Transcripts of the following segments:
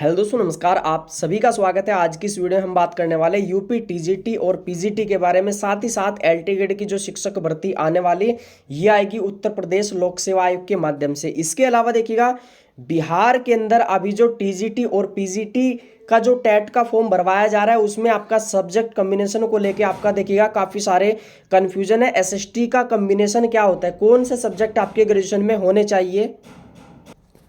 Hello दोस्तों, नमस्कार। आप सभी का स्वागत है। आज की इस वीडियो में हम बात करने वाले यूपी टीजीटी और पीजीटी के बारे में, साथ ही साथ एलटी ग्रेड की जो शिक्षक भर्ती आने वाली ये आएगी उत्तर प्रदेश लोक सेवा आयोग के माध्यम से। इसके अलावा देखिएगा, बिहार के अंदर अभी जो टीजीटी और पीजीटी का जो टेट का फॉर्म भरवाया जा रहा है उसमें आपका सब्जेक्ट कम्बिनेशन को लेके आपका देखिएगा काफ़ी सारे कन्फ्यूजन है। एसएसटी का कम्बिनेशन क्या होता है, कौन से सब्जेक्ट आपके ग्रेजुएशन में होने चाहिए,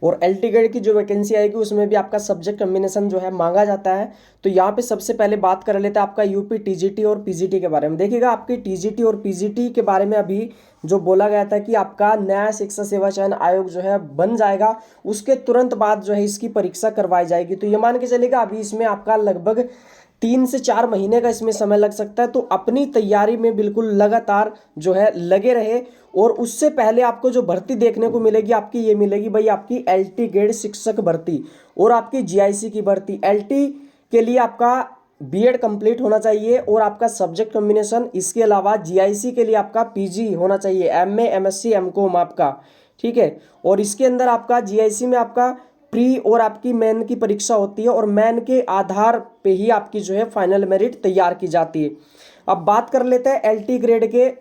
और एलटी ग्रेड की जो वैकेंसी आएगी उसमें भी आपका सब्जेक्ट कम्बिनेशन जो है मांगा जाता है। तो यहाँ पे सबसे पहले बात कर लेते हैं आपका यूपी टीजीटी और पीजीटी के बारे में। देखिएगा, आपकी टीजीटी और पीजीटी के बारे में अभी जो बोला गया था कि आपका नया शिक्षा सेवा चयन आयोग जो है बन जाएगा, उसके तुरंत बाद जो है इसकी परीक्षा करवाई जाएगी। तो ये मान के चलेगा अभी इसमें आपका लगभग 3 से 4 महीने का इसमें समय लग सकता है। तो अपनी तैयारी में बिल्कुल लगातार जो है लगे रहे। और उससे पहले आपको जो भर्ती देखने को मिलेगी आपकी ये मिलेगी भाई, आपकी एलटी ग्रेड शिक्षक भर्ती और आपकी जीआईसी की भर्ती। एलटी के लिए आपका बीएड कंप्लीट होना चाहिए और आपका सब्जेक्ट कॉम्बिनेशन। इसके अलावा जीआईसी के लिए आपका पीजी होना चाहिए, एमए, एमएससी, एमकॉम आपका, ठीक है। और इसके अंदर आपका जीआईसी में आपका प्री और आपकी मेन की परीक्षा होती है और मेन के आधार पे ही आपकी जो है फाइनल मेरिट तैयार की जाती है। अब बात कर लेते हैं एलटी ग्रेड के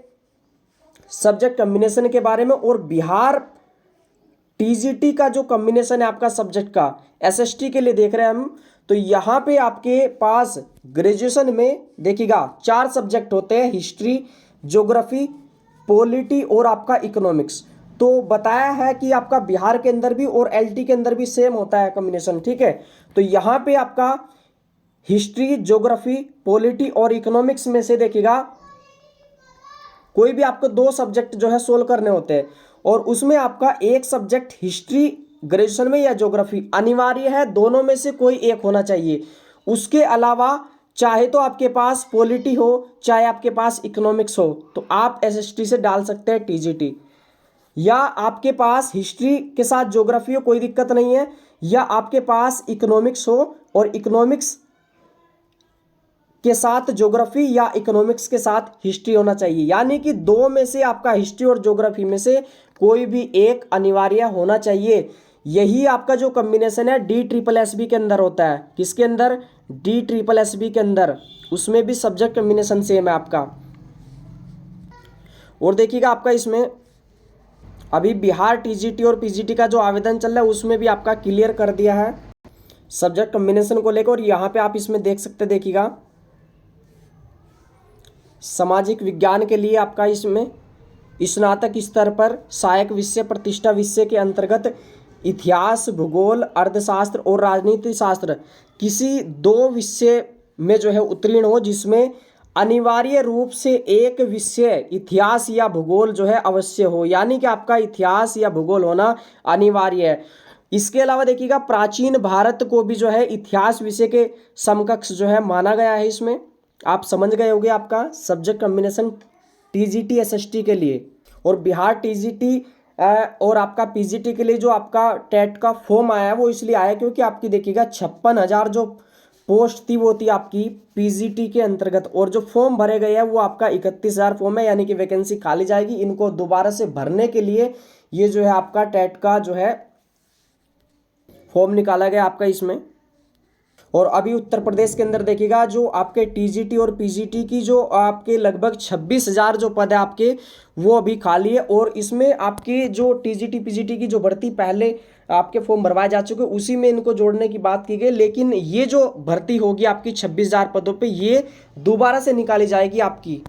सब्जेक्ट कॉम्बिनेशन के बारे में। और बिहार टीजीटी का जो कॉम्बिनेशन है आपका सब्जेक्ट का, एसएसटी के लिए देख रहे हैं हम, तो यहाँ पे आपके पास ग्रेजुएशन में देखिएगा 4 सब्जेक्ट होते हैं, हिस्ट्री, ज्योग्राफी, पॉलिटी और आपका इकोनॉमिक्स। तो बताया है कि आपका बिहार के अंदर भी और एलटी के अंदर भी सेम होता है कॉम्बिनेशन, ठीक है। तो यहाँ पे आपका हिस्ट्री, ज्योग्राफी, पॉलिटी और इकोनॉमिक्स में से देखिएगा कोई भी आपको 2 सब्जेक्ट जो है सोल्व करने होते हैं और उसमें आपका एक सब्जेक्ट हिस्ट्री ग्रेजुएशन में या ज्योग्राफी अनिवार्य है, दोनों में से कोई एक होना चाहिए। उसके अलावा चाहे तो आपके पास पॉलिटी हो चाहे आपके पास इकोनॉमिक्स हो, तो आप एसएसटी से डाल सकते हैं टीजीटी। या आपके पास हिस्ट्री के साथ ज्योग्राफी हो, कोई दिक्कत नहीं है। या आपके पास इकोनॉमिक्स हो और इकोनॉमिक्स के साथ ज्योग्राफी या इकोनॉमिक्स के साथ हिस्ट्री होना चाहिए। यानी कि 2 में से आपका हिस्ट्री और ज्योग्राफी में से कोई भी एक अनिवार्य होना चाहिए। यही आपका जो कॉम्बिनेशन है DSSB के अंदर होता है। किसके अंदर? DSSB के अंदर, उसमें भी सब्जेक्ट कॉम्बिनेशन सेम है आपका। और देखिएगा आपका इसमें अभी बिहार टीजीटी और पीजीटी का जो आवेदन चल रहा है उसमें भी आपका क्लियर कर दिया है सब्जेक्ट कॉम्बिनेशन को लेकर। और यहाँ पे आप इसमें देख सकते, देखिएगा सामाजिक विज्ञान के लिए आपका इसमें स्नातक स्तर पर सहायक विषय, प्रतिष्ठा विषय के अंतर्गत इतिहास, भूगोल, अर्थशास्त्र और राजनीति शास्त्र किसी 2 विषय में जो है उत्तीर्ण हो, जिसमें अनिवार्य रूप से एक विषय इतिहास या भूगोल जो है अवश्य हो। यानी कि आपका इतिहास या भूगोल होना अनिवार्य है। इसके अलावा देखिएगा प्राचीन भारत को भी जो है इतिहास विषय के समकक्ष जो है माना गया है। इसमें आप समझ गए होंगे आपका सब्जेक्ट कॉम्बिनेशन टीजीटी एसएसटी के लिए। और बिहार टीजीटी और आपका पीजीटी के लिए जो आपका टेट का फॉर्म आया है वो इसलिए आया क्योंकि आपकी देखिएगा 56,000 जो पोस्ट थी वो थी आपकी पीजीटी के अंतर्गत, और जो फॉर्म भरे गए हैं वो आपका 31,000 फॉर्म है। यानी कि वैकेंसी खाली जाएगी। इनको दोबारा से भरने के लिए ये जो है आपका टेट का जो है फॉर्म निकाला गया आपका इसमें। और अभी उत्तर प्रदेश के अंदर देखिएगा जो आपके टीजीटी और पीजीटी की जो आपके लगभग 26,000 जो पद है आपके, वो अभी खाली है। और इसमें आपके जो टीजीटी पीजीटी की जो भर्ती पहले आपके फॉर्म भरवाए जा चुके उसी में इनको जोड़ने की बात की गई, लेकिन ये जो भर्ती होगी आपकी 26,000 पदों पे, ये दोबारा से निकाली जाएगी आपकी।